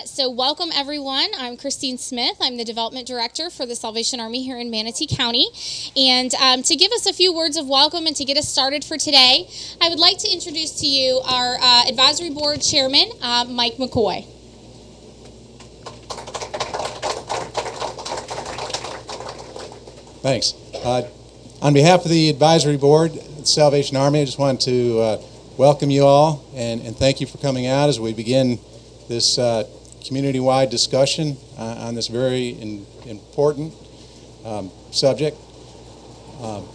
So welcome everyone. I'm Christine Smith. I'm the Development Director for the Salvation Army here in Manatee County. And to give us a few words of welcome and to get us started for today, I would like to introduce to you our Advisory Board Chairman, Mike McCoy. Thanks. On behalf of the Advisory Board at the Salvation Army, I just want to welcome you all and thank you for coming out as we begin this community-wide discussion on this very important subject.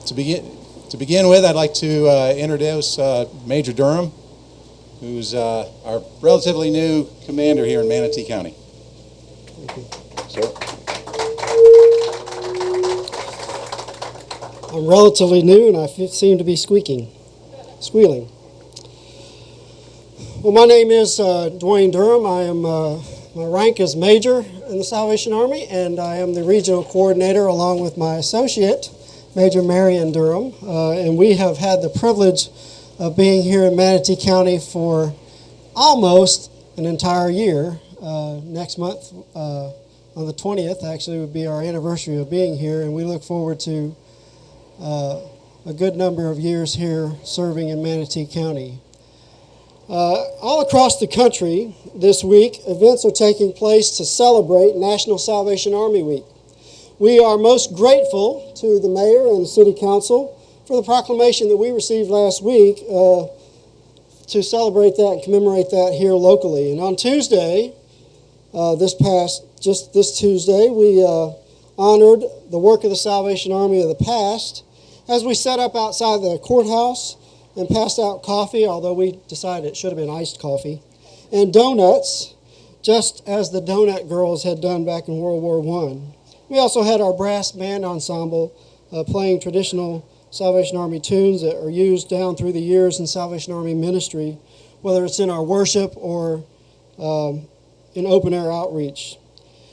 To begin with, I'd like to introduce Major Durham, who's our relatively new commander here in Manatee County. Thank you. Sir. I'm relatively new, and I seem to be squealing. Well, my name is Dwayne Durham. I am my rank is Major in the Salvation Army, and I am the Regional Coordinator along with my associate, Major Marion Durham. And we have had the privilege of being here in Manatee County for almost an entire year. Next month, on the 20th, actually, would be our anniversary of being here, and we look forward to a good number of years here serving in Manatee County. All across the country this week, events are taking place to celebrate National Salvation Army Week. We are most grateful to the Mayor and the City Council for the proclamation that we received last week to celebrate that and commemorate that here locally. And on Tuesday, this Tuesday, we honored the work of the Salvation Army of the past as we set up outside the courthouse and passed out coffee, although we decided it should have been iced coffee, and donuts, just as the Donut Girls had done back in World War I. We also had our brass band ensemble playing traditional Salvation Army tunes that are used down through the years in Salvation Army ministry, whether it's in our worship or in open-air outreach.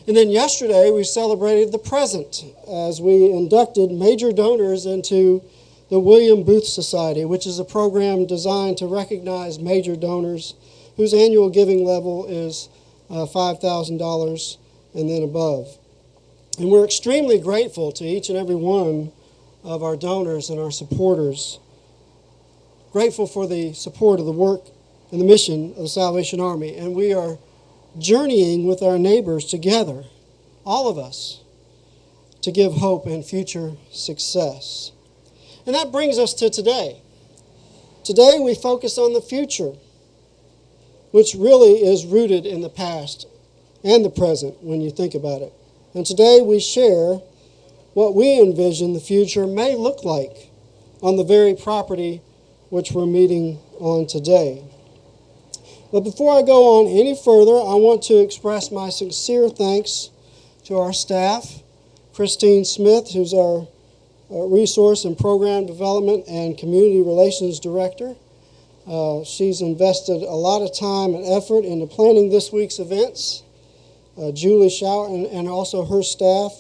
And then yesterday, we celebrated the present as we inducted major donors into the William Booth Society, which is a program designed to recognize major donors whose annual giving level is $5,000 and then above. And we're extremely grateful to each and every one of our donors and our supporters. Grateful for the support of the work and the mission of the Salvation Army. And we are journeying with our neighbors together, all of us, to give hope and future success. And that brings us to today. Today we focus on the future, which really is rooted in the past and the present when you think about it. And today we share what we envision the future may look like on the very property which we're meeting on today. But before I go on any further, I want to express my sincere thanks to our staff, Christine Smith, who's our Resource and Program Development and Community Relations Director. She's invested a lot of time and effort into planning this week's events. Julie Schauer and also her staff,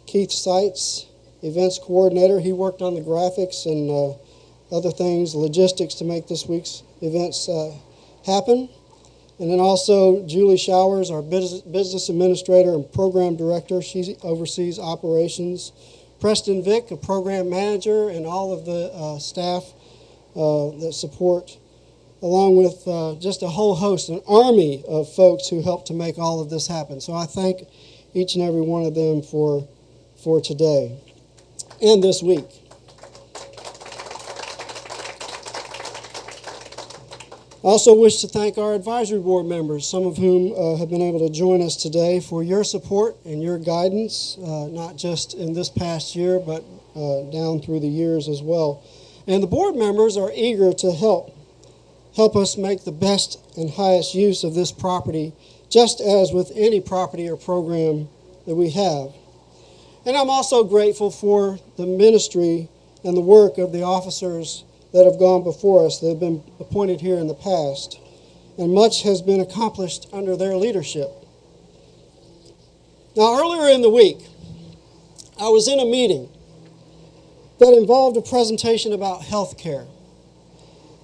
Keith Seitz, Events Coordinator. He worked on the graphics and other things, logistics to make this week's events happen. And then also Julie Showers, our business administrator and program director. She oversees operations. Preston Vick, a program manager, and all of the staff that support, along with just a whole host, an army of folks who help to make all of this happen. So I thank each and every one of them for today and this week. I also wish to thank our advisory board members, some of whom have been able to join us today, for your support and your guidance, not just in this past year, but down through the years as well. And the board members are eager to help help us make the best and highest use of this property, just as with any property or program that we have. And I'm also grateful for the ministry and the work of the officers that have gone before us, that have been appointed here in the past. And much has been accomplished under their leadership. Now, earlier in the week, I was in a meeting that involved a presentation about health care.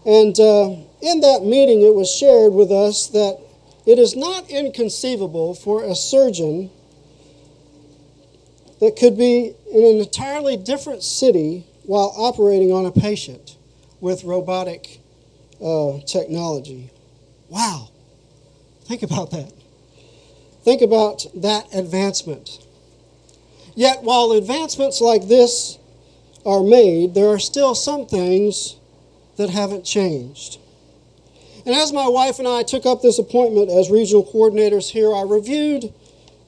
And in that meeting, it was shared with us that it is not inconceivable for a surgeon that could be in an entirely different city while operating on a patient with robotic technology. Wow. Think about that. Think about that advancement. Yet, while advancements like this are made, there are still some things that haven't changed. And as my wife and I took up this appointment as regional coordinators here, I reviewed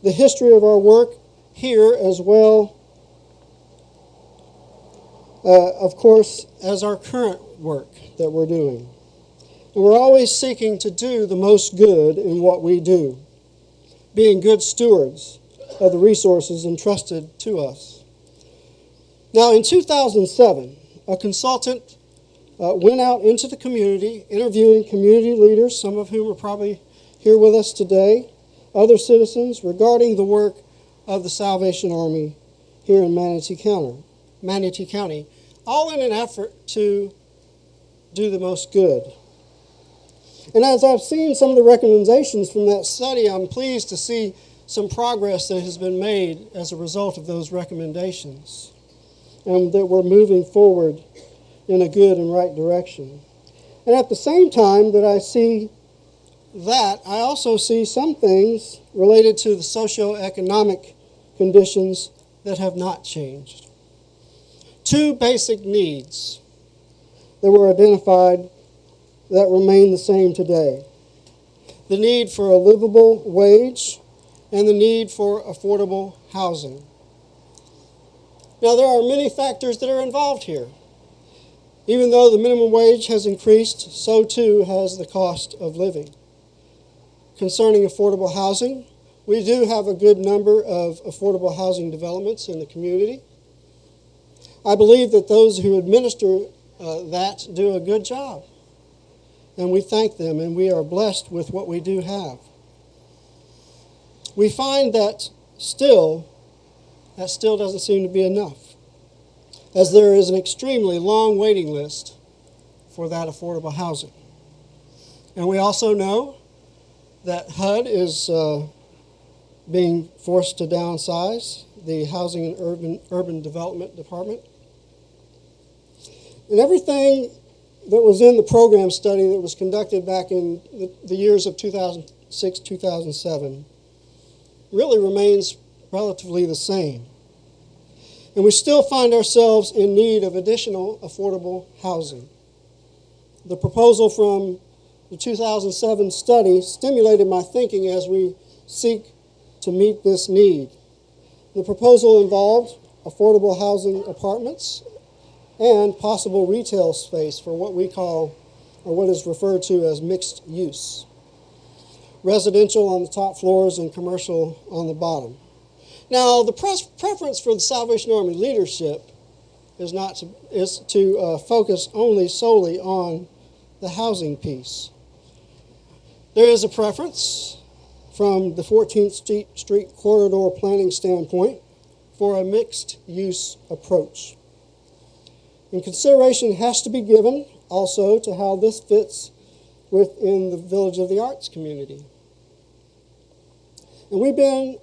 the history of our work here as well, of course, as our current work that we're doing. And we're always seeking to do the most good in what we do, being good stewards of the resources entrusted to us. Now, in 2007, a consultant went out into the community, interviewing community leaders, some of whom are probably here with us today, other citizens, regarding the work of the Salvation Army here in Manatee County, all in an effort to do the most good. And as I've seen some of the recommendations from that study, I'm pleased to see some progress that has been made as a result of those recommendations, and that we're moving forward in a good and right direction. And at the same time that I see that, I also see some things related to the socioeconomic conditions that have not changed. Two basic needs that were identified that remain the same today: the need for a livable wage and the need for affordable housing. Now, there are many factors that are involved here. Even though the minimum wage has increased, so too has the cost of living. Concerning affordable housing, we do have a good number of affordable housing developments in the community. I believe that those who administer that do a good job, and we thank them, and we are blessed with what we do have. We find that still doesn't seem to be enough, as there is an extremely long waiting list for that affordable housing. And we also know that HUD is being forced to downsize the Housing and Urban Development Department. And everything that was in the program study that was conducted back in the years of 2006, 2007 really remains relatively the same. And we still find ourselves in need of additional affordable housing. The proposal from the 2007 study stimulated my thinking as we seek to meet this need. The proposal involved affordable housing apartments and possible retail space for what we call, or what is referred to as, mixed use. Residential on the top floors and commercial on the bottom. Now, the preference for the Salvation Army leadership is to focus solely on the housing piece. There is a preference from the 14th Street corridor planning standpoint for a mixed-use approach. And consideration has to be given also to how this fits within the Village of the Arts community. And we've been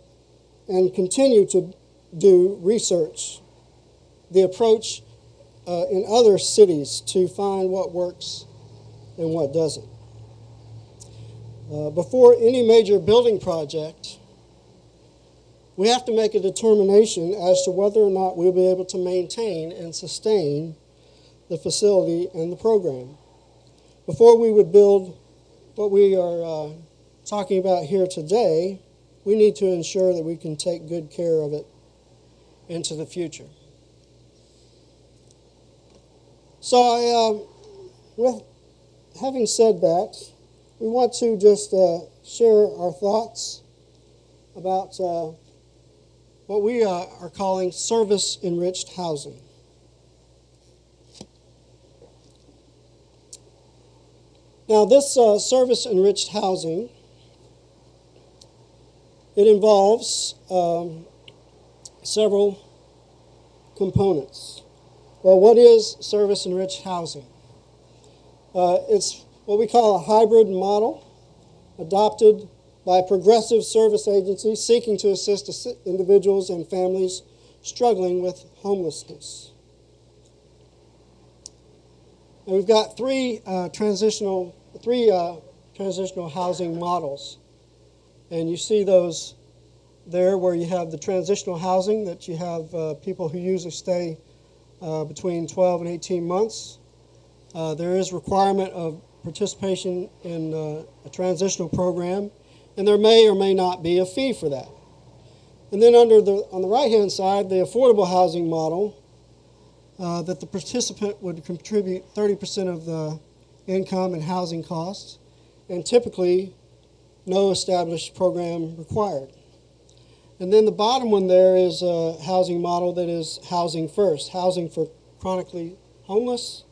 and continue to do research, the approach in other cities to find what works and what doesn't. Before any major building project, we have to make a determination as to whether or not we'll be able to maintain and sustain the facility and the program. Before we would build what we are talking about here today, we need to ensure that we can take good care of it into the future. So having said that, we want to just share our thoughts about what we are calling Service Enriched Housing. Now, this Service Enriched Housing, it involves several components. Well, what is Service Enriched Housing? It's what we call a hybrid model adopted by progressive service agencies seeking to assist individuals and families struggling with homelessness. And we've got three transitional housing models. And you see those there where you have the transitional housing that you have people who usually stay between 12 and 18 months. There is requirement of participation in a transitional program, and there may or may not be a fee for that. And then on the right-hand side, the affordable housing model, that the participant would contribute 30% of the income and housing costs, and typically no established program required. And then the bottom one there is a housing model that is housing first, housing for chronically homeless,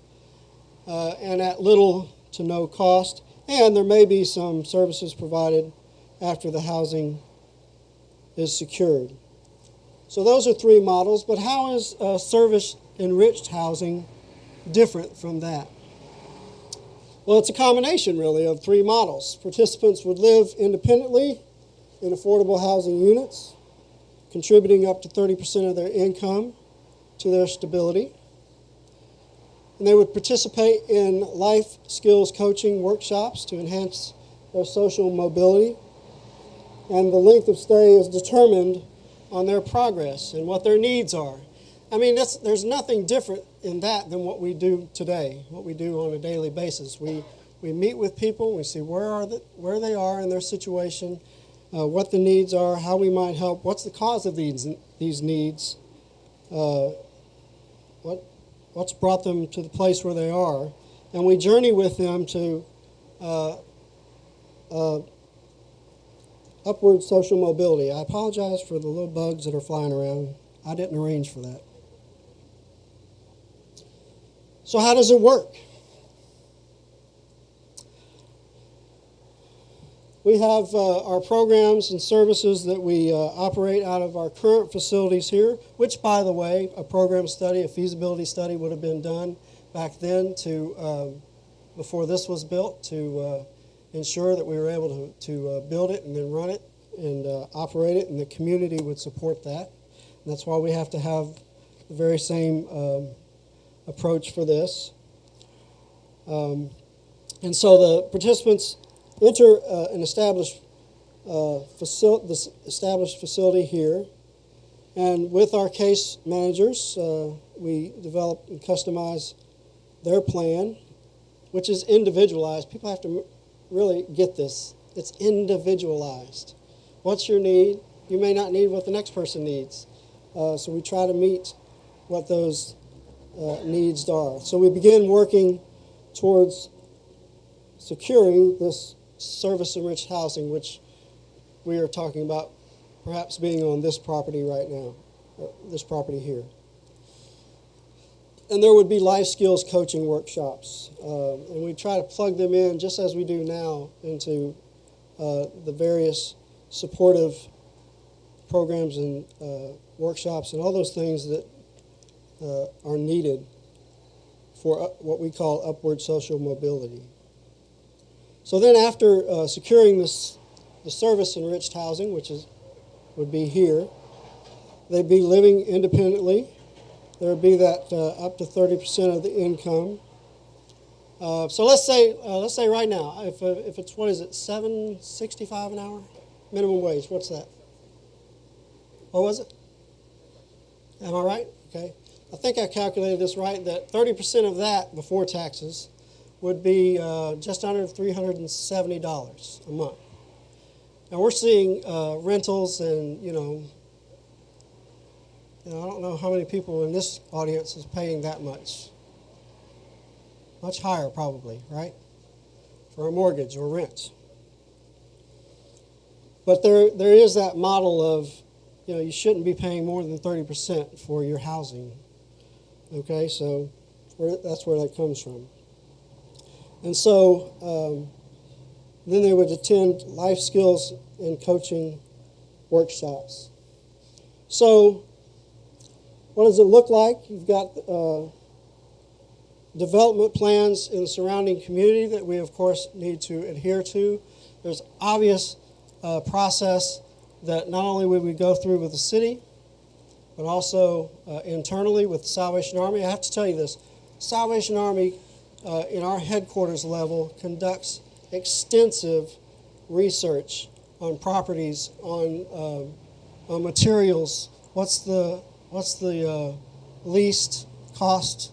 and at little to no cost, and there may be some services provided after the housing is secured. So those are three models, but how is service-enriched housing different from that? Well, it's a combination, really, of three models. Participants would live independently in affordable housing units, contributing up to 30% of their income to their stability. And they would participate in life skills coaching workshops to enhance their social mobility. And the length of stay is determined on their progress and what their needs are. I mean, there's nothing different in that than what we do today, what we do on a daily basis. We meet with people, we see where they are in their situation, what the needs are, how we might help, what's the cause of these needs, what's brought them to the place where they are, and we journey with them to upward social mobility. I apologize for the little bugs that are flying around. I didn't arrange for that. So how does it work? We have our programs and services that we operate out of our current facilities here, which, by the way, a program study, a feasibility study would have been done back then before this was built to ensure that we were able to build it and then run it and operate it, and the community would support that. And that's why we have to have the very same approach for this. And so the participants enter an established facility here, and with our case managers, we develop and customize their plan, which is individualized. People have to really get this. It's individualized. What's your need? You may not need what the next person needs. So we try to meet what those needs are. So we begin working towards securing this service-enriched housing, which we are talking about perhaps being on this property right now, this property here. And there would be life skills coaching workshops. And we try to plug them in, just as we do now, into the various supportive programs and workshops and all those things that are needed for what we call upward social mobility. So then after securing the service-enriched housing, which would be here, they'd be living independently. There would be that up to 30% of the income. So let's say right now, if it's, what is it, $7.65 an hour? Minimum wage, what's that? What was it? Am I right? Okay. I think I calculated this right, that 30% of that before taxes would be just under $370 a month. Now we're seeing rentals and, I don't know how many people in this audience is paying that much. Much higher probably, right? for a mortgage or rent. But there is that model of, you shouldn't be paying more than 30% for your housing. Okay, so that's where that comes from. And so then they would attend life skills and coaching workshops. So what does it look like? You've got development plans in the surrounding community that we, of course, need to adhere to. There's obvious process that not only would we go through with the city, but also internally with the Salvation Army. I have to tell you this. Salvation Army, in our headquarters level, conducts extensive research on properties, on materials. What's the least cost,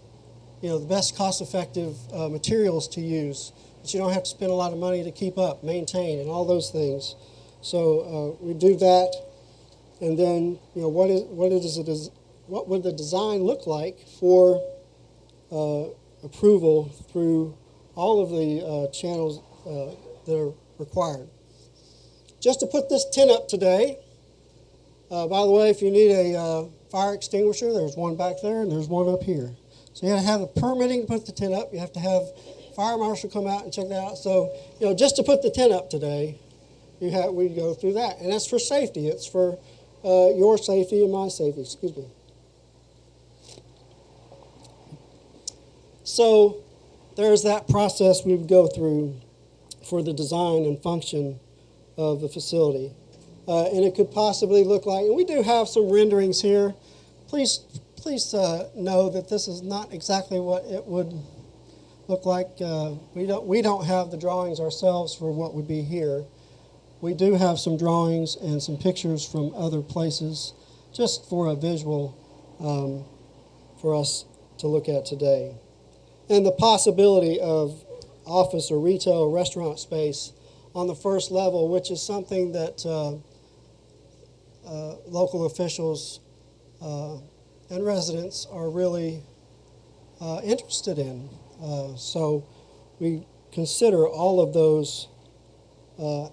the best cost-effective materials to use that you don't have to spend a lot of money to keep up, maintain, and all those things. So we do that, and then what would the design look like for approval through all of the channels that are required. Just to put this tent up today, by the way, if you need a fire extinguisher, there's one back there and there's one up here. So you have to have the permitting to put the tent up. You have to have fire marshal come out and check that out. So, just to put the tent up today, we go through that. And that's for safety. It's for your safety and my safety, excuse me. So there's that process we would go through for the design and function of the facility. And it could possibly look like, and we do have some renderings here. Please know that this is not exactly what it would look like. We don't have the drawings ourselves for what would be here. We do have some drawings and some pictures from other places just for a visual for us to look at today. And the possibility of office or retail or restaurant space on the first level, which is something that local officials and residents are really interested in. So we consider all of those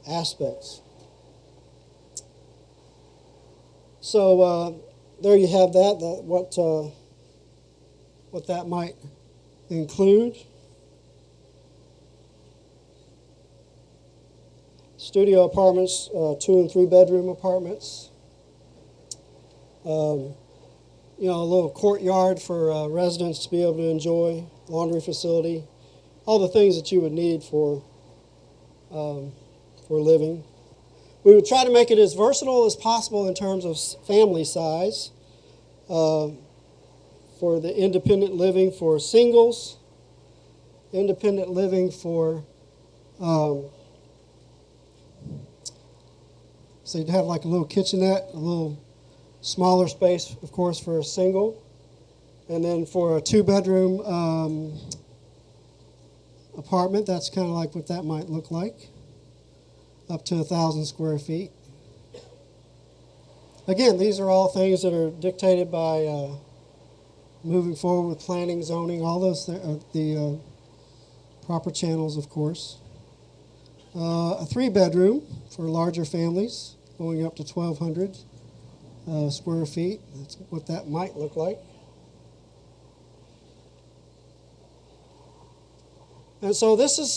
aspects. So there you have that what that might include. Studio apartments, 2 and 3 bedroom apartments. A little courtyard for residents to be able to enjoy, laundry facility, all the things that you would need for living. We would try to make it as versatile as possible in terms of family size. For the independent living for singles, independent living for, so you'd have like a little kitchenette, a little smaller space, of course, for a single, and then for a 2-bedroom apartment, that's kind of like what that might look like, up to 1,000 square feet. Again, these are all things that are dictated by moving forward with planning, zoning, all those the proper channels, of course. A 3-bedroom for larger families, going up to 1,200 square feet. That's what that might look like. And so this is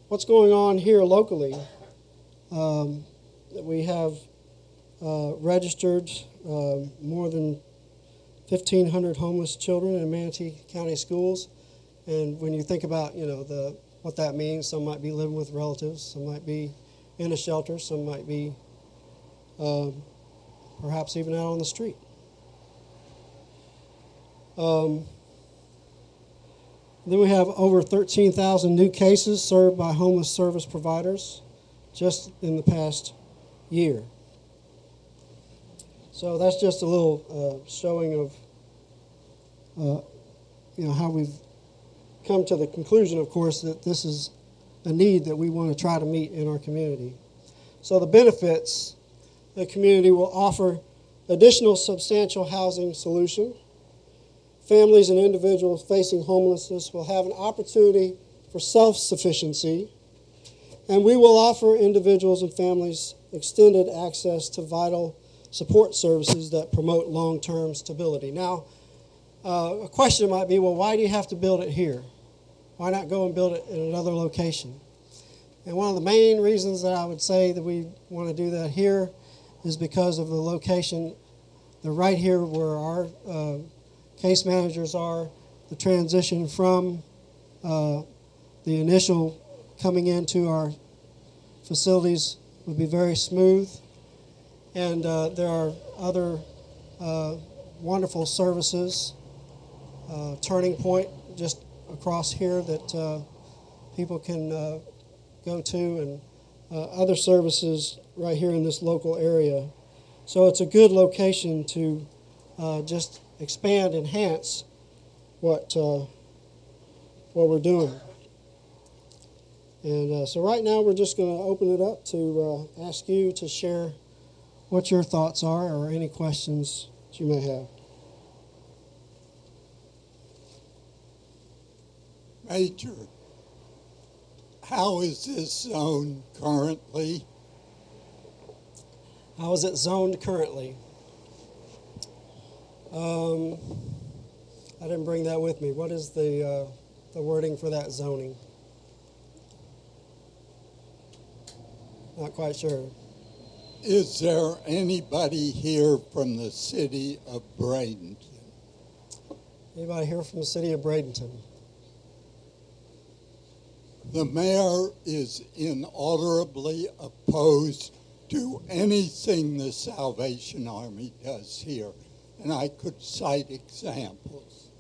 what's going on here locally. We have registered more than 1,500 homeless children in Manatee County schools. And when you think about, what that means, some might be living with relatives, some might be in a shelter, some might be perhaps even out on the street. Then we have over 13,000 new cases served by homeless service providers just in the past year. So that's just a little showing of how we've come to the conclusion, of course, that this is a need that we want to try to meet in our community. So the benefits, the community will offer additional substantial housing solution, families and individuals facing homelessness will have an opportunity for self-sufficiency, and we will offer individuals and families extended access to vital support services that promote long-term stability. Now, a question might be, well, why do you have to build it here? Why not go and build it in another location? And one of the main reasons that I would say that we want to do that here is because of the location. They're right here where our case managers are. The transition from the initial coming into our facilities would be very smooth. And there are other wonderful services, Turning Point just across here that people can go to, and other services right here in this local area. So it's a good location to just expand, enhance what we're doing. And so right now we're just going to open it up to ask you to share what your thoughts are or any questions that you may have. Major, how is this zone currently? How is it zoned currently? I didn't bring that with me. What is the wording for that zoning? Not quite sure. Is there anybody here from the city of Bradenton? Anybody here from the city of Bradenton? The mayor is inalterably opposed to anything the Salvation Army does here, and I could cite examples.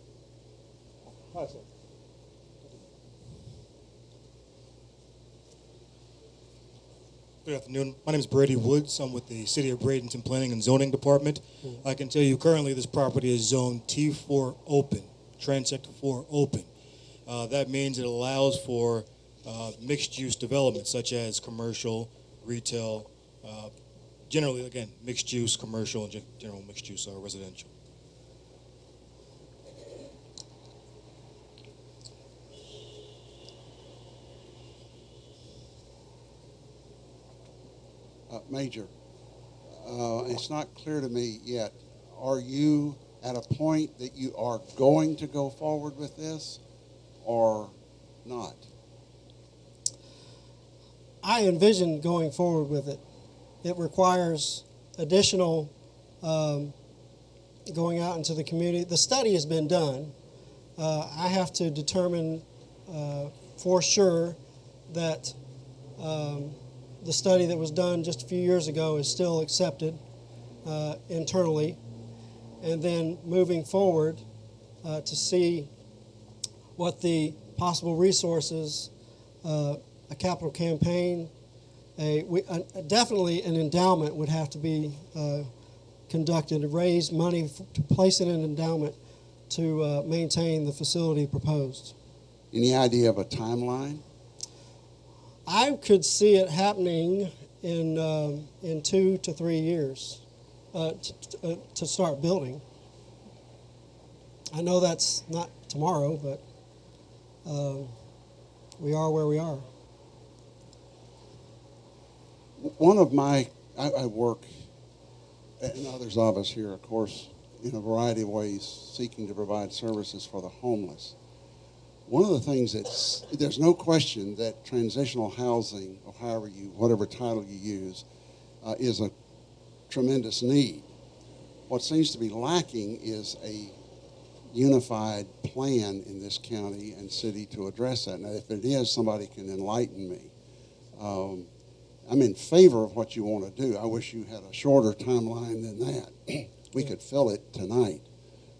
Good afternoon. My name is Brady Woods. I'm with the City of Bradenton Planning and Zoning Department. I can tell you currently this property is zoned T4 open, Transect 4 open. That means it allows for mixed-use development such as commercial, retail, generally, again, mixed-use, commercial, and general mixed-use residential. Major, it's not clear to me yet. Are you at a point that you are going to go forward with this or not? I envision going forward with it. It requires additional going out into the community. The study has been done. I have to determine for sure that the study that was done just a few years ago is still accepted internally, and then moving forward to see what the possible resources, a capital campaign, definitely an endowment would have to be conducted to raise money to place it in an endowment to maintain the facility proposed. Any idea of a timeline? I could see it happening in 2 to 3 years to start building. I know that's not tomorrow, but we are where we are. One of I work, and others of us here, of course, in a variety of ways, seeking to provide services for the homeless. One of the things there's no question that transitional housing, or whatever title you use, is a tremendous need. What seems to be lacking is a unified plan in this county and city to address that. Now, if it is, somebody can enlighten me. I'm in favor of what you want to do. I wish you had a shorter timeline than that. We could fill it tonight.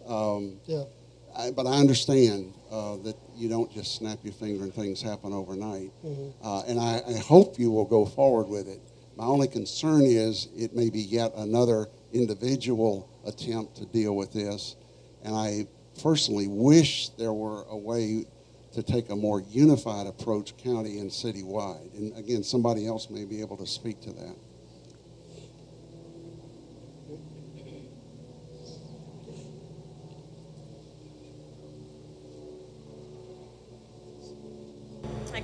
But I understand that you don't just snap your finger and things happen overnight. Mm-hmm. And I hope you will go forward with it. My only concern is it may be yet another individual attempt to deal with this. And I personally wish there were a way to take a more unified approach county and citywide. And again, somebody else may be able to speak to that.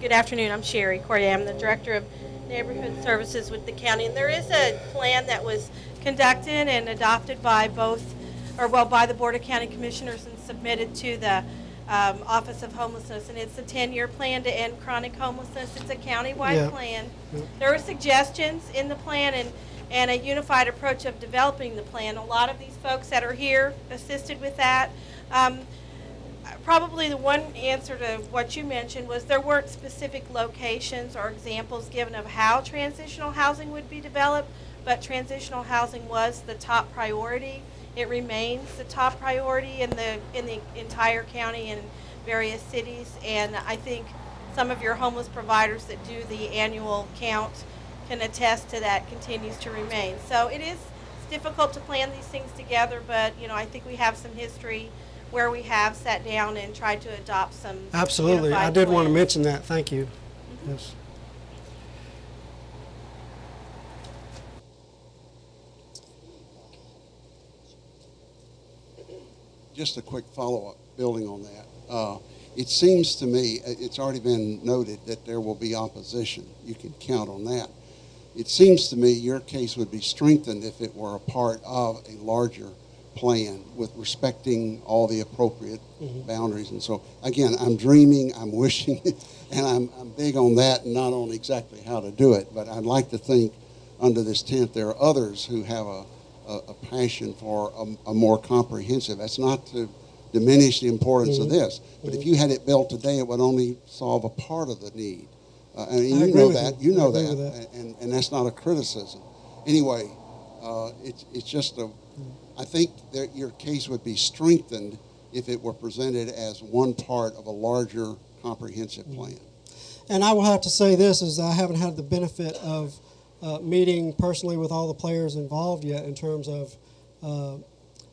Good afternoon. I'm Sherry Corday. I'm the Director of Neighborhood Services with the county. And there is a plan that was conducted and adopted by by the Board of County Commissioners and submitted to the Office of Homelessness. And it's a 10-year plan to end chronic homelessness. It's a countywide plan. There are suggestions in the plan and a unified approach of developing the plan. A lot of these folks that are here assisted with that. Probably the one answer to what you mentioned was there weren't specific locations or examples given of how transitional housing would be developed, but transitional housing was the top priority. It remains the top priority in the entire county and various cities, and I think some of your homeless providers that do the annual count can attest to that continues to remain. So it's difficult to plan these things together, but I think we have some history where we have sat down and tried to adopt some Absolutely. I did want to mention that. Thank you. Mm-hmm. Yes. Just a quick follow-up building on that. It seems to me, it's already been noted that there will be opposition. You can count on that. It seems to me your case would be strengthened if it were a part of a larger plan with respecting all the appropriate boundaries. And so, again, I'm dreaming, I'm wishing, and I'm big on that and not on exactly how to do it. But I'd like to think under this tent there are others who have a passion for a more comprehensive. That's not to diminish the importance of this, but if you had it built today, it would only solve a part of the need. And you know that, and that's not a criticism. Anyway, it's just I think that your case would be strengthened if it were presented as one part of a larger comprehensive plan. And I will have to say this, is I haven't had the benefit of meeting personally with all the players involved yet in terms of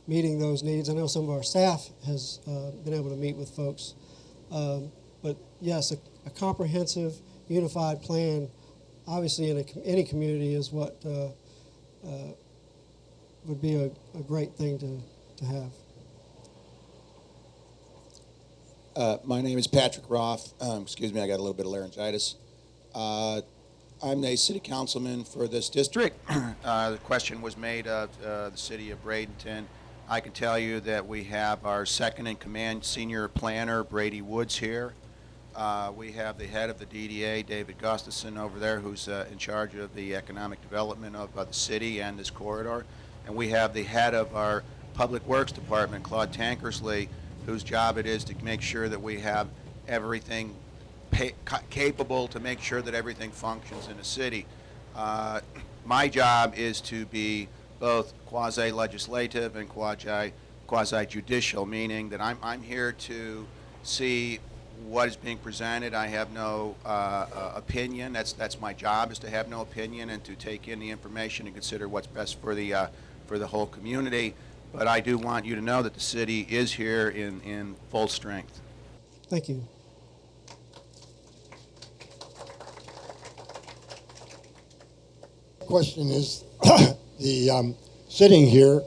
meeting those needs. I know some of our staff has been able to meet with folks. But yes, a comprehensive, unified plan, obviously in any community, is what would be a great thing to have. My name is Patrick Roth. Excuse me, I got a little bit of laryngitis. I'm a city councilman for this district. The question was made of the city of Bradenton. I can tell you that we have our second in command senior planner, Brady Woods, here. We have the head of the DDA, David Gustafson, over there, who's in charge of the economic development of the city and this corridor. And we have the head of our Public Works Department, Claude Tankersley, whose job it is to make sure that we have everything capable to make sure that everything functions in the city. My job is to be both quasi-legislative and quasi-judicial, meaning that I'm here to see what is being presented. I have no opinion. That's my job, is to have no opinion and to take in the information and consider what's best for the whole community. But I do want you to know that the city is here in full strength. Thank you. Question is, sitting here,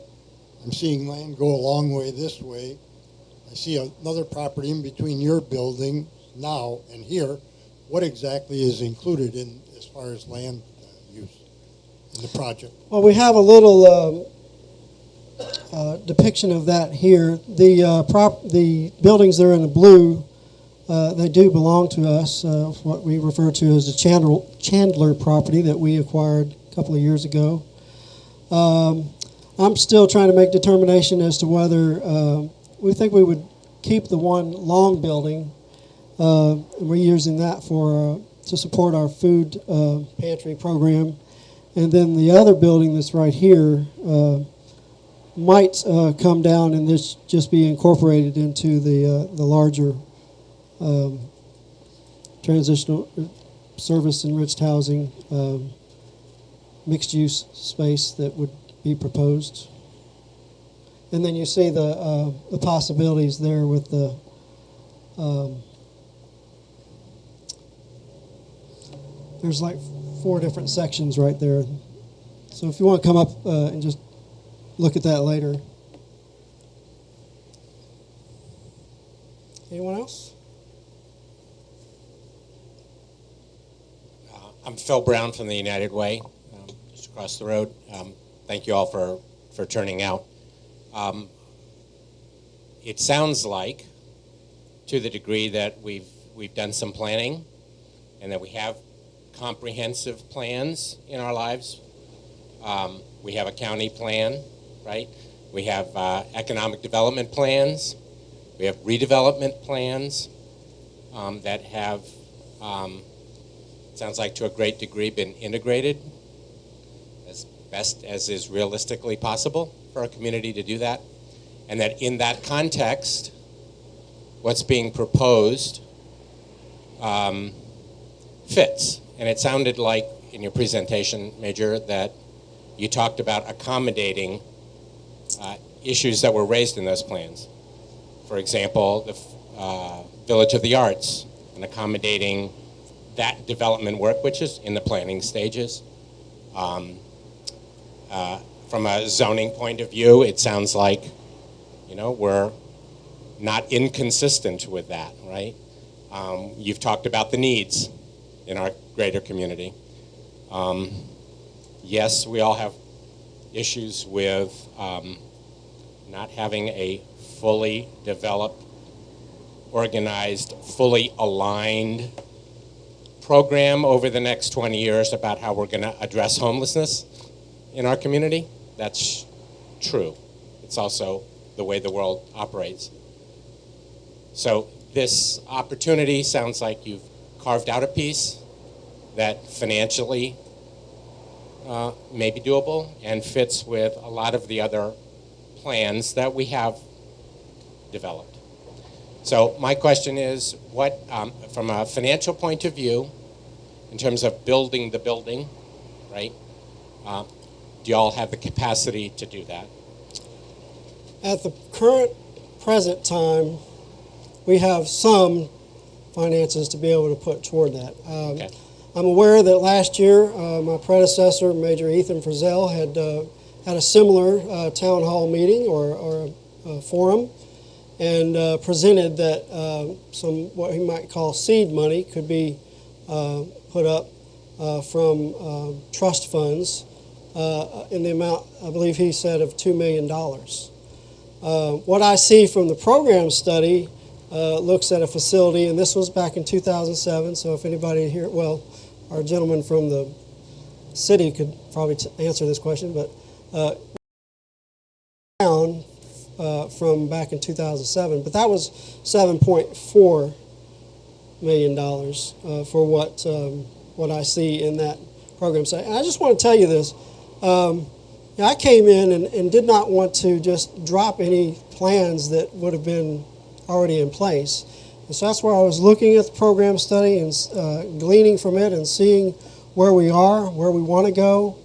I'm seeing land go a long way this way. I see another property in between your building now and here. What exactly is included in as far as land use in the project? Well, we have a little depiction of that here. The buildings that are in the blue, they do belong to us, what we refer to as the Chandler property that we acquired a couple of years ago. I'm still trying to make determination as to whether we think we would keep the one long building. We're using that to support our food pantry program. And then the other building that's right here might come down and this just be incorporated into the larger transitional service enriched housing mixed use space that would be proposed. And then you see the possibilities there with the there's like 4 different sections right there. So if you want to come up and just look at that later. Anyone else? I'm Phil Brown from the United Way, just across the road. Thank you all for turning out. It sounds like, to the degree that we've done some planning and that we have comprehensive plans in our lives. We have a county plan, right? We have economic development plans. We have redevelopment plans that have, sounds like to a great degree, been integrated as best as is realistically possible for a community to do that. And that in that context, what's being proposed fits. And it sounded like in your presentation, Major, that you talked about accommodating issues that were raised in those plans. For example, the Village of the Arts, and accommodating that development work, which is in the planning stages. From a zoning point of view, it sounds like, we're not inconsistent with that, right? You've talked about the needs in our greater community. Yes, we all have issues with not having a fully developed, organized, fully aligned program over the next 20 years about how we're going to address homelessness in our community. That's true. It's also the way the world operates. So this opportunity sounds like you've carved out a piece that financially may be doable and fits with a lot of the other plans that we have developed. So my question is, what, from a financial point of view, in terms of building the building, right, do you all have the capacity to do that? At the present time, we have some finances to be able to put toward that. Okay. I'm aware that last year, my predecessor, Major Ethan Frizzell, had a similar town hall meeting or a forum, and presented that some what he might call seed money could be put up from trust funds in the amount, I believe he said, of $2 million. What I see from the program study looks at a facility, and this was back in 2007, so if anybody here, well, our gentleman from the city could probably answer this question, but down from back in 2007, but that was $7.4 million for what I see in that program. So, and I just want to tell you this. I came in and did not want to just drop any plans that would have been already in place. And so that's where I was looking at the program study and gleaning from it and seeing where we are, where we want to go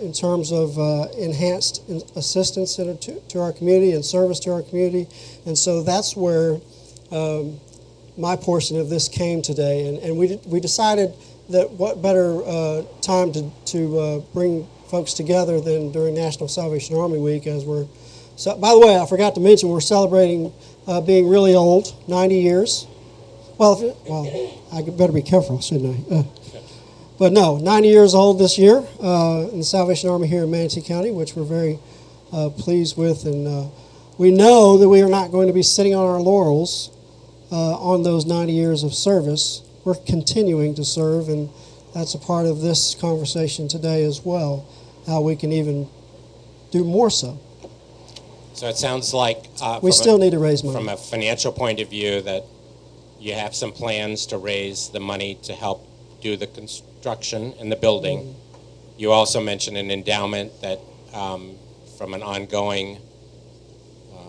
in terms of enhanced assistance to our community and service to our community. And so that's where my portion of this came today. And we decided that what better time to bring folks together than during National Salvation Army Week, as we're, so, by the way, I forgot to mention we're celebrating being really old, 90 years. Well, I better be careful, shouldn't I? But no, 90 years old this year in the Salvation Army here in Manatee County, which we're very pleased with. And we know that we are not going to be sitting on our laurels on those 90 years of service. We're continuing to serve, and that's a part of this conversation today as well, how we can even do more so. So it sounds like we still need to raise money. From a financial point of view, that you have some plans to raise the money to help do the construction and the building. Mm-hmm. You also mentioned an endowment that from an ongoing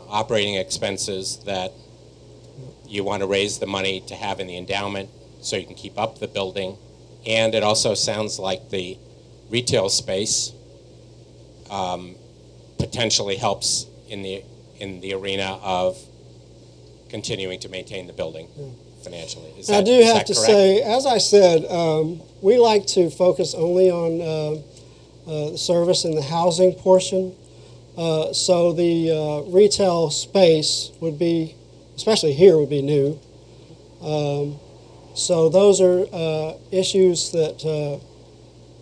operating expenses that you want to raise the money to have in the endowment so you can keep up the building. And it also sounds like the retail space potentially helps in the arena of continuing to maintain the building financially. Is that, I do have to say, as I said, we like to focus only on the service and the housing portion. So the retail space would be, especially here, would be new. So those are issues that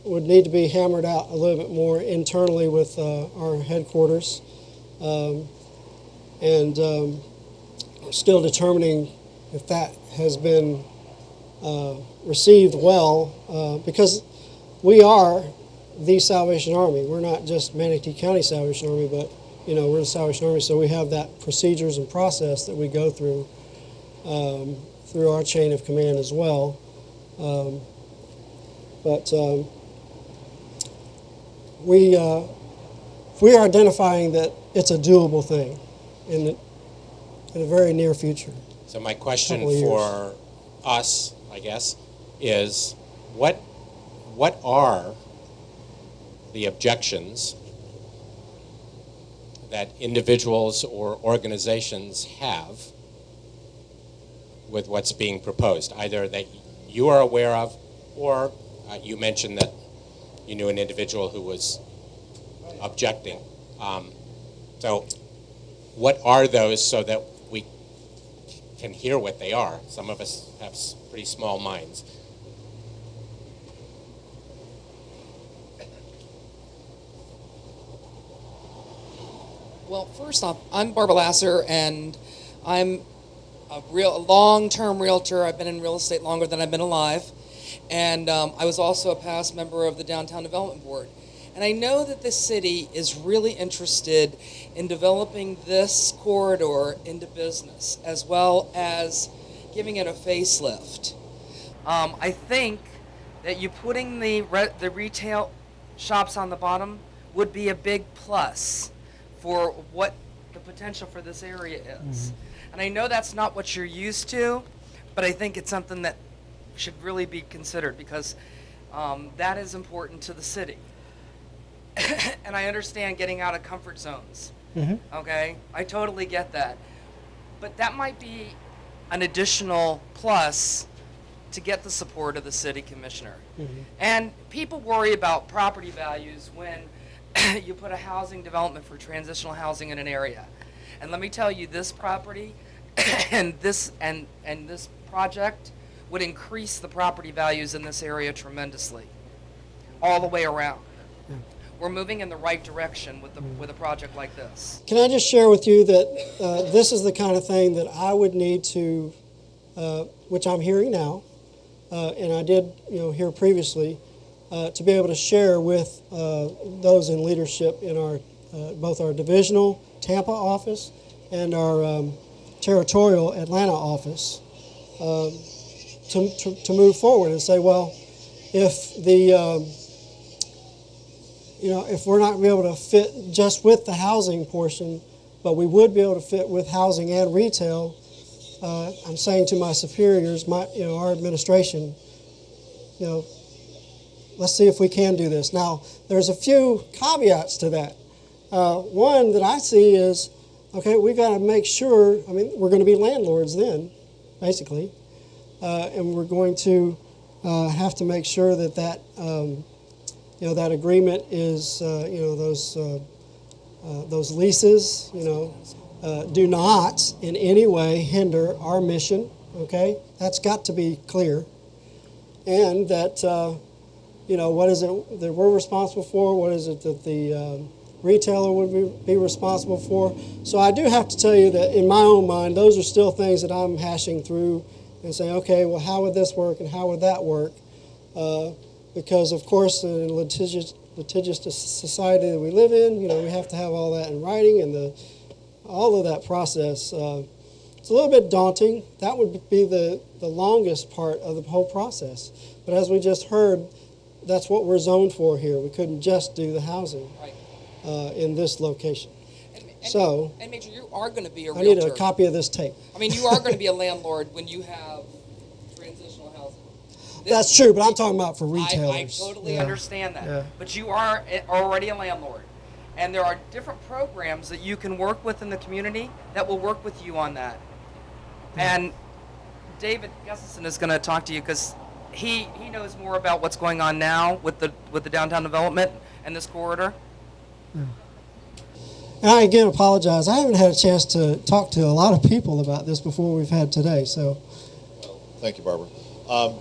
would need to be hammered out a little bit more internally with our headquarters. We're still determining if that has been received well, because we are the Salvation Army. We're not just Manatee County Salvation Army, but we're the Salvation Army, so we have that procedures and process that we go through through our chain of command as well. We are identifying that it's a doable thing in the very near future. So my question Couple of for us, I guess, is what are the objections that individuals or organizations have with what's being proposed, either that you are aware of, or you mentioned that you knew an individual who was objecting. So what are those so that we can hear what they are? Some of us have pretty small minds. Well, first off, I'm Barbara Lasser, and I'm a long-term realtor. I've been in real estate longer than I've been alive, and I was also a past member of the Downtown Development Board. And I know that the city is really interested in developing this corridor into business, as well as giving it a facelift. I think that you putting the retail shops on the bottom would be a big plus for what the potential for this area is. And I know that's not what you're used to, but I think it's something that should really be considered, because that is important to the city. And I understand getting out of comfort zones. Okay, I totally get that. But that might be an additional plus to get the support of the city commissioner. And people worry about property values when you put a housing development for transitional housing in an area. And let me tell you, this property and this project would increase the property values in this area tremendously, all the way around. We're moving in the right direction with a project like this. Can I just share with you that this is the kind of thing that I would need to, which I'm hearing now, and I did hear previously, to be able to share with those in leadership in our both our divisional Tampa office and our territorial Atlanta office, to move forward and say, well, if the if we're not going to be able to fit just with the housing portion, but we would be able to fit with housing and retail, I'm saying to my superiors, our administration, let's see if we can do this. Now, there's a few caveats to that. One that I see is, okay, we've got to make sure, we're going to be landlords then, basically, and we're going to have to make sure that that agreement is, those leases, do not in any way hinder our mission, okay? That's got to be clear. And that, what is it that we're responsible for? What is it that the retailer would be responsible for? So I do have to tell you that in my own mind, those are still things that I'm hashing through and saying, okay, well, how would this work and how would that work? Because, of course, in a litigious society that we live in, we have to have all that in writing, and all of that process. It's a little bit daunting. That would be the longest part of the whole process. But as we just heard, that's what we're zoned for here. We couldn't just do the housing in this location. And Major, you are going to be a realtor. I need a copy of this tape. You are going to be a landlord when you have transitional housing. That's true, but I'm talking about for retailers. I totally understand that. Yeah. But you are already a landlord. And there are different programs that you can work with in the community that will work with you on that. Yeah. And David Gustafson is going to talk to you because he knows more about what's going on now with the downtown development and this corridor. Yeah. And I again apologize. I haven't had a chance to talk to a lot of people about this before we've had today. So, thank you, Barbara.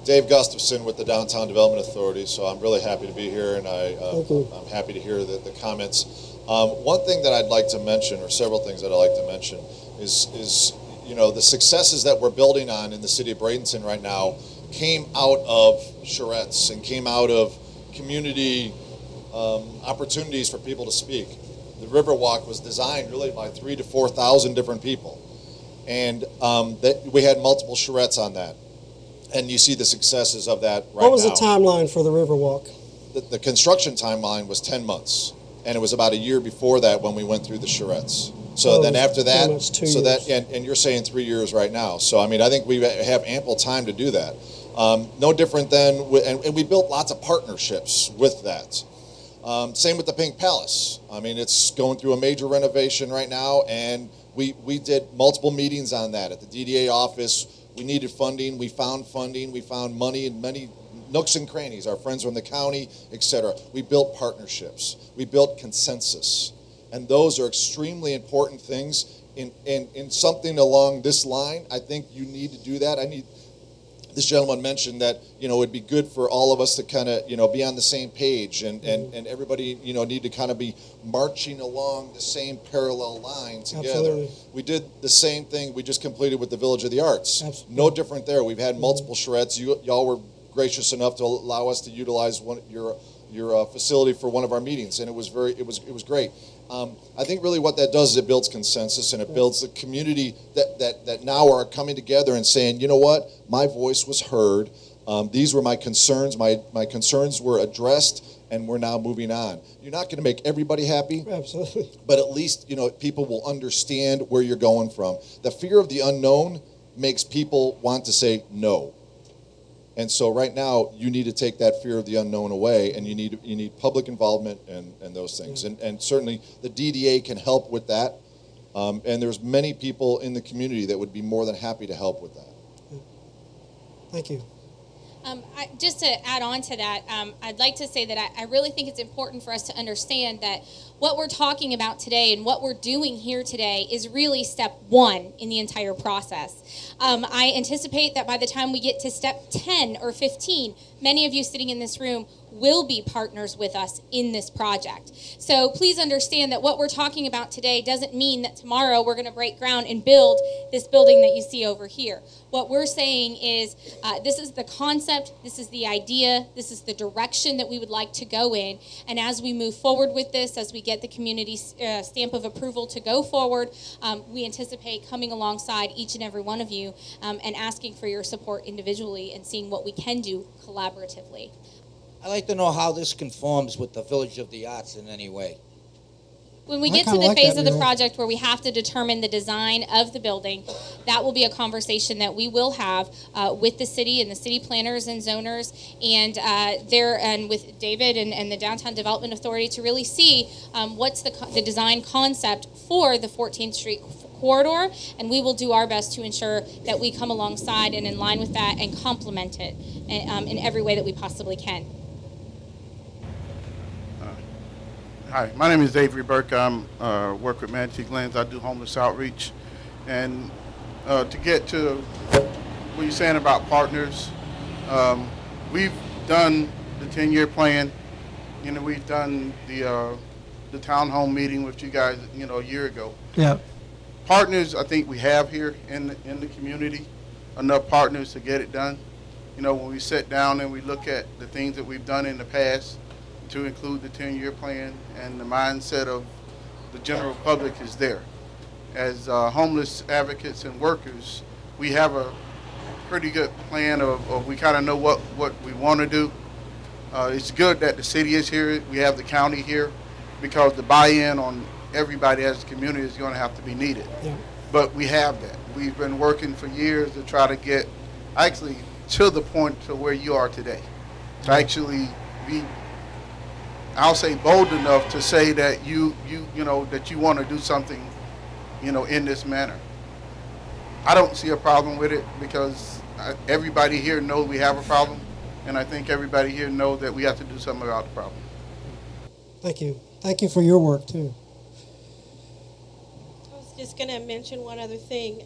Dave Gustafson with the Downtown Development Authority, so I'm really happy to be here, and I'm happy to hear the comments. One thing that I'd like to mention, or several things that I'd like to mention, is the successes that we're building on in the city of Bradenton right now came out of charrettes and came out of community opportunities for people to speak. The Riverwalk was designed really by 3,000 to 4,000 different people, and we had multiple charrettes on that. And you see the successes of that right now. What was the timeline for the Riverwalk? The construction timeline was 10 months, and it was about a year before that when we went through the charrettes. So then after that, and you're saying 3 years right now. So I mean, I think we have ample time to do that. No different than, and we built lots of partnerships with that. Same with the Pink Palace. I mean, it's going through a major renovation right now, and we did multiple meetings on that at the DDA office. We needed funding. We found money in many nooks and crannies. Our friends from the county, etc. We built partnerships. We built consensus. And those are extremely important things. In something along this line, I think you need to do that. This gentleman mentioned that, it'd be good for all of us to kind of, be on the same page and everybody, need to kind of be marching along the same parallel line together. Absolutely. We did the same thing we just completed with the Village of the Arts. Absolutely. No different there. We've had multiple charrettes. Y'all were gracious enough to allow us to utilize your facility for one of our meetings, and it was great. I think really what that does is it builds consensus, and it builds the community that now are coming together and saying, you know what, my voice was heard. These were my concerns. My concerns were addressed, and we're now moving on. You're not going to make everybody happy. Absolutely. But at least, people will understand where you're going from. The fear of the unknown makes people want to say no. And so right now, you need to take that fear of the unknown away, and you need public involvement and those things. And certainly the DDA can help with that. And there's many people in the community that would be more than happy to help with that. Thank you. Just to add on to that, I'd like to say that I really think it's important for us to understand that what we're talking about today and what we're doing here today is really step one in the entire process. I anticipate that by the time we get to step 10 or 15, many of you sitting in this room will be partners with us in this project. So please understand that what we're talking about today doesn't mean that tomorrow we're going to break ground and build this building that you see over here. What we're saying is this is the concept, this is the idea, this is the direction that we would like to go in. And as we move forward with this, as we get the community stamp of approval to go forward, we anticipate coming alongside each and every one of you and asking for your support individually and seeing what we can do collaboratively. I'd like to know how this conforms with the Village of the Arts in any way. When we get to the phase of the project where we have to determine the design of the building, that will be a conversation that we will have with the city and the city planners and zoners and with David and the Downtown Development Authority to really see what's the design concept for the 14th Street corridor, and we will do our best to ensure that we come alongside and in line with that and complement it in every way that we possibly can. Hi, my name is Avery Burke. I work with Manatee Glens. I do homeless outreach. And to get to what you're saying about partners, we've done the 10-year plan. We've done the town home meeting with you guys, a year ago. Yeah. Partners, I think we have here in the community, enough partners to get it done. When we sit down and we look at the things that we've done in the past, to include the 10-year plan, and the mindset of the general public is there. As homeless advocates and workers, we have a pretty good plan of we kind of know what we want to do. It's good that the city is here, we have the county here, because the buy-in on everybody as a community is going to have to be needed. Yeah. But we have that. We've been working for years to try to get actually to the point to where you are today, to actually be, I'll say, bold enough to say that you that you want to do something, in this manner. I don't see a problem with it because everybody here knows we have a problem, and I think everybody here knows that we have to do something about the problem. Thank you. Thank you for your work too. I was just going to mention one other thing.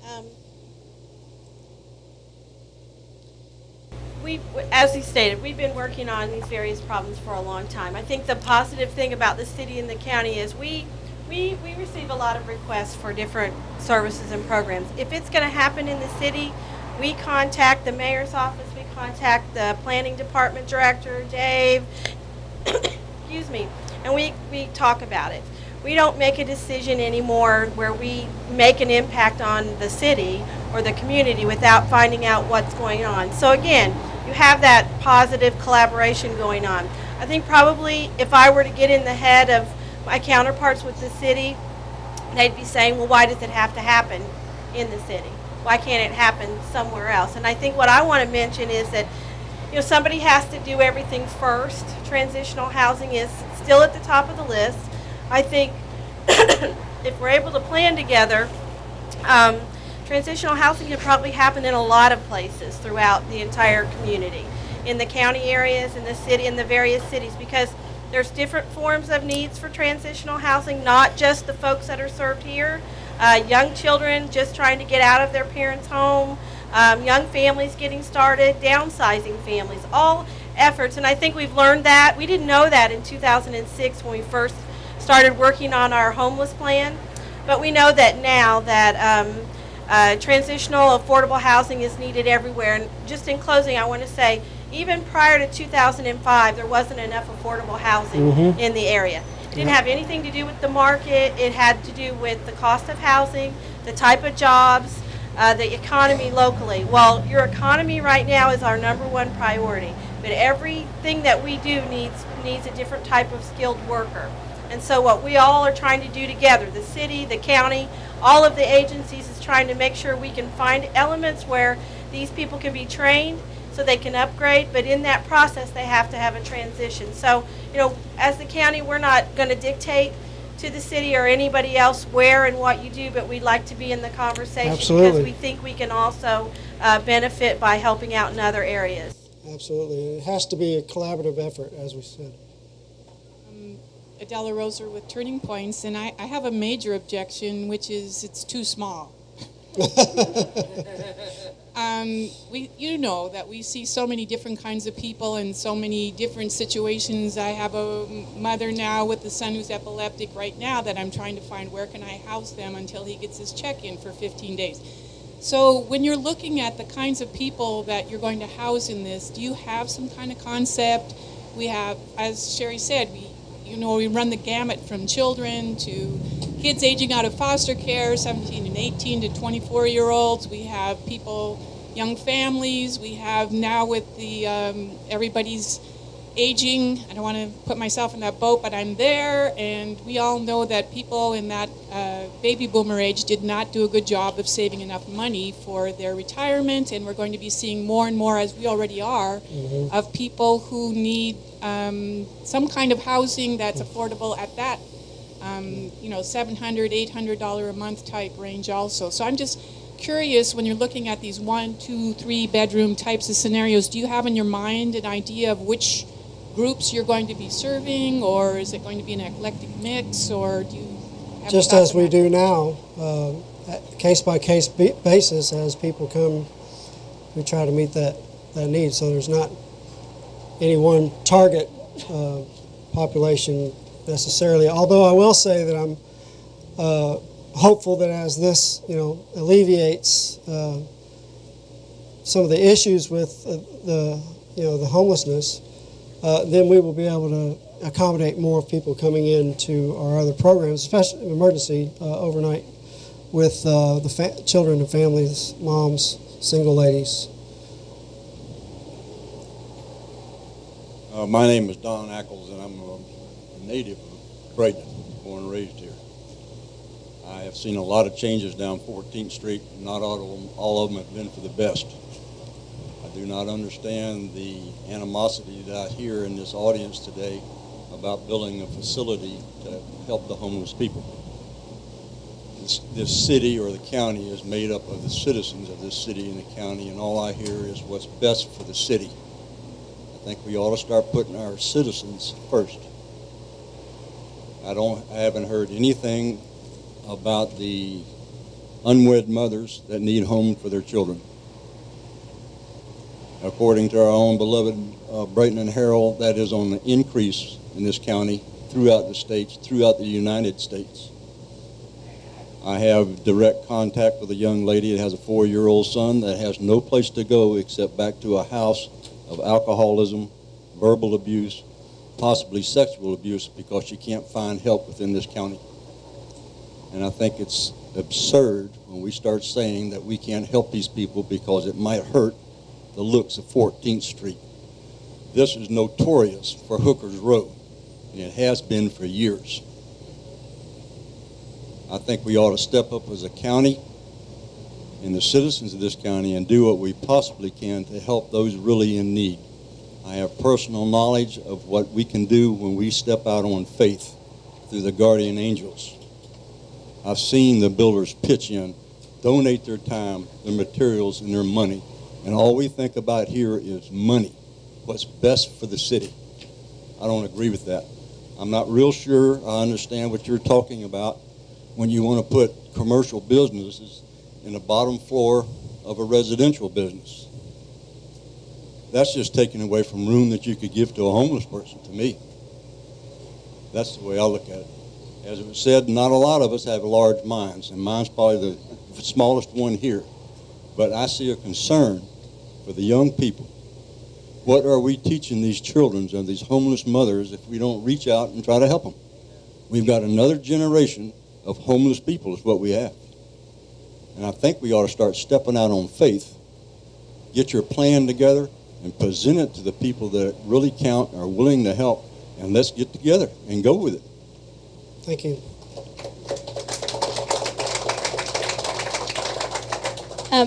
as he stated, we've been working on these various problems for a long time. I think the positive thing about the city and the county is we receive a lot of requests for different services and programs. If it's going to happen in the city, we contact the mayor's office, we contact the planning department director, Dave, excuse me, and we talk about it. We don't make a decision anymore where we make an impact on the city or the community without finding out what's going on. So again, you have that positive collaboration going on. I think probably if I were to get in the head of my counterparts with the city, they'd be saying, well, why does it have to happen in the city? Why can't it happen somewhere else? And I think what I want to mention is that, you know, somebody has to do everything first. Transitional housing is still at the top of the list. I think if we're able to plan together, transitional housing can probably happen in a lot of places throughout the entire community, in the county areas, in the city, in the various cities, because there's different forms of needs for transitional housing, not just the folks that are served here. Young children just trying to get out of their parents' home, young families getting started, downsizing families, all efforts. And I think we've learned that. We didn't know that in 2006 when we first started working on our homeless plan. But we know that now that transitional affordable housing is needed everywhere. And just in closing, I want to say, even prior to 2005, there wasn't enough affordable housing in the area. It didn't have anything to do with the market. It had to do with the cost of housing, the type of jobs, the economy locally. Well, your economy right now is our #1 priority, but everything that we do needs a different type of skilled worker. And so what we all are trying to do together, the city, the county, all of the agencies, is trying to make sure we can find elements where these people can be trained so they can upgrade, but in that process they have to have a transition. So, you know, as the county, we're not going to dictate to the city or anybody else where and what you do, but we'd like to be in the conversation. Absolutely. Because we think we can also benefit by helping out in other areas. Absolutely. It has to be a collaborative effort, as we said. Adela Roser with Turning Points, and I have a major objection, which is it's too small. You know that we see so many different kinds of people in so many different situations. I have a mother now with a son who's epileptic right now that I'm trying to find where can I house them until he gets his check in for 15 days. So when you're looking at the kinds of people that you're going to house in this, do you have some kind of concept? We have, as Sherry said, we run the gamut from children to kids aging out of foster care, 17 and 18 to 24-year-olds. We have people, young families. We have now with the everybody's aging. I don't want to put myself in that boat, but I'm there. And we all know that people in that baby boomer age did not do a good job of saving enough money for their retirement. And we're going to be seeing more and more, as we already are, of people who need some kind of housing that's affordable at that, $700, $800 a month type range also. So I'm just curious, when you're looking at these 1, 2, 3 bedroom types of scenarios, do you have in your mind an idea of which groups you're going to be serving, or is it going to be an eclectic mix, or do you have just as we do now, case-by-case basis, as people come, we try to meet that need. So there's not any one target population necessarily. Although I will say that I'm hopeful that as this, alleviates some of the issues with the homelessness, then we will be able to accommodate more people coming into our other programs, especially emergency overnight with the children and families, moms, single ladies. My name is Don Ackles, and I'm a native of Braden, born and raised here. I have seen a lot of changes down 14th Street, and not all of them have been for the best. I do not understand the animosity that I hear in this audience today about building a facility to help the homeless people. This city or the county is made up of the citizens of this city and the county, and all I hear is what's best for the city. I think we ought to start putting our citizens first. I haven't heard anything about the unwed mothers that need homes for their children. According to our own beloved Brighton and Herald, that is on the increase in this county throughout the states, throughout the United States. I have direct contact with a young lady that has a 4-year-old son that has no place to go except back to a house of alcoholism, verbal abuse, possibly sexual abuse, because she can't find help within this county. And I think it's absurd when we start saying that we can't help these people because it might hurt the looks of 14th Street. This is notorious for Hooker's Row, and it has been for years. I think we ought to step up as a county and the citizens of this county and do what we possibly can to help those really in need. I have personal knowledge of what we can do when we step out on faith through the guardian angels. I've seen the builders pitch in, donate their time, their materials, and their money. And all we think about here is money, what's best for the city. I don't agree with that. I'm not real sure I understand what you're talking about when you want to put commercial businesses in the bottom floor of a residential business. That's just taking away from room that you could give to a homeless person, to me. That's the way I look at it. As it was said, not a lot of us have large minds, and mine's probably the smallest one here. But I see a concern for the young people. What are we teaching these children and these homeless mothers if we don't reach out and try to help them? We've got another generation of homeless people is what we have. And I think we ought to start stepping out on faith, get your plan together, and present it to the people that really count, are willing to help, and let's get together and go with it. Thank you.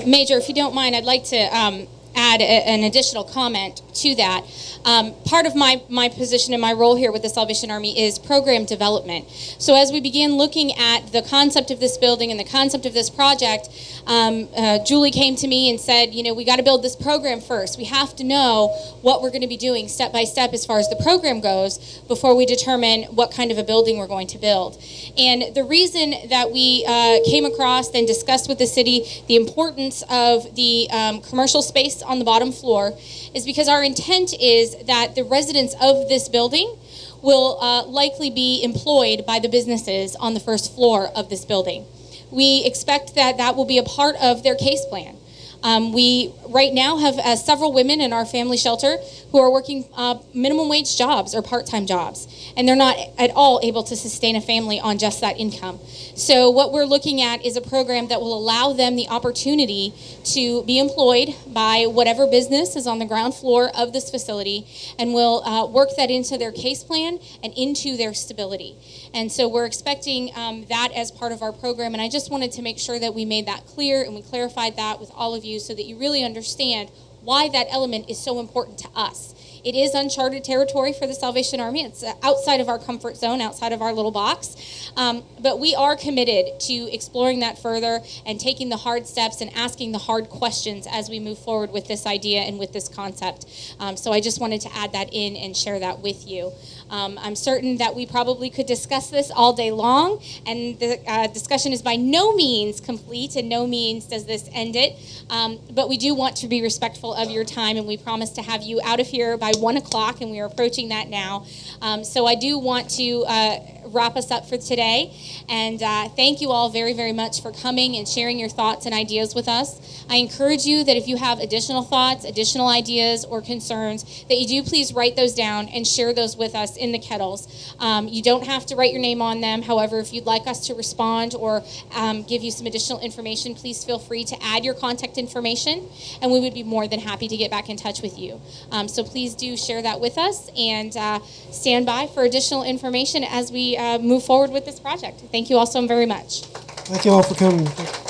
Major, if you don't mind, I'd like to add an additional comment to that. Part of my position and my role here with the Salvation Army is program development. So as we begin looking at the concept of this building and the concept of this project, Julie came to me and said, we got to build this program first. We have to know what we're going to be doing step by step as far as the program goes before we determine what kind of a building we're going to build. And the reason that we came across and discussed with the city the importance of the commercial space on the bottom floor is because our intent is that the residents of this building will likely be employed by the businesses on the first floor of this building. We expect that that will be a part of their case plan. We right now have several women in our family shelter who are working minimum wage jobs or part-time jobs, and they're not at all able to sustain a family on just that income. So what we're looking at is a program that will allow them the opportunity to be employed by whatever business is on the ground floor of this facility, and will work that into their case plan and into their stability. And so we're expecting that as part of our program, and I just wanted to make sure that we made that clear and we clarified that with all of you so that you really understand why that element is so important to us. It is uncharted territory for the Salvation Army. It's outside of our comfort zone, outside of our little box. But we are committed to exploring that further and taking the hard steps and asking the hard questions as we move forward with this idea and with this concept. So I just wanted to add that in and share that with you. I'm certain that we probably could discuss this all day long, and the discussion is by no means complete, and no means does this end it. But we do want to be respectful of your time, and we promise to have you out of here by 1 o'clock, and we are approaching that now. So I do want to wrap us up for today, and thank you all very, very much for coming and sharing your thoughts and ideas with us. I encourage you that if you have additional thoughts, additional ideas, or concerns, that you do please write those down and share those with us in the kettles. You don't have to write your name on them. However, if you'd like us to respond or give you some additional information, please feel free to add your contact information, and we would be more than happy to get back in touch with you. So please do share that with us, and stand by for additional information as we move forward with this project. Thank you all so very much. Thank you all for coming.